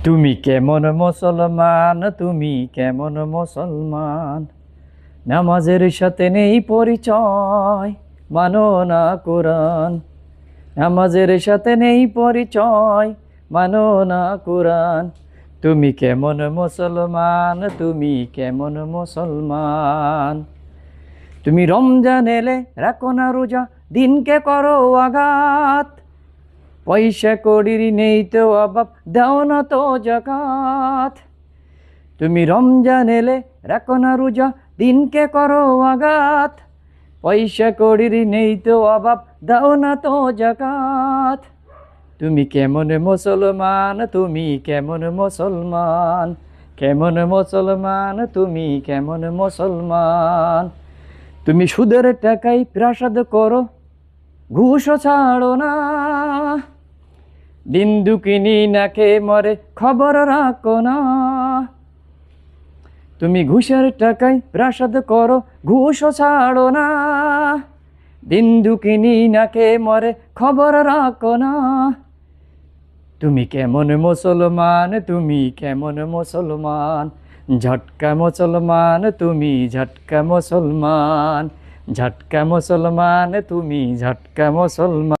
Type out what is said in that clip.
তুমি কেমন মুসলমান, তুমি কেমন মুসলমান? নামাজের সাথে নেই পরিচয়, মানো না কোরআন। নামাজের সাথে নেই পরিচয়, মানো না কোরআন। তুমি কেমন মুসলমান, তুমি কেমন মুসলমান? তুমি রমজান এলে রাখো না রোজা, দিনকে করো আঘাত। পয়সা কড়ির নেই তো অভাব, দাও না তো যাকাত। তুমি রমজান এলে রাখো না রোজা, দিনকে করো আঘাত। পয়সা কড়ির নেই তো অভাব, দাও না তো যাকাত। তুমি কেমন মুসলমান, তুমি কেমন মুসলমান? কেমন মুসলমান, তুমি কেমন মুসলমান? তুমি সুদের টাকায় প্রাসাদ করো, ঘুষও ছাড়ো না। দিন দুকিনি না খেয়ে মরে, খবর রাখো না। তুমি ঘুষের টাকায় প্রাসাদ করো, ঘুষও ছাড়ো না। দিন দুকিনি না খেয়ে মরে, খবর রাখো না। তুমি কেমন মুসলমান, তুমি কেমন মুসলমান? ঝটকা মুসলমান, তুমি ঝটকা মুসলমান। ঝটকা মুসলমান, তুমি ঝটকা মুসলমান।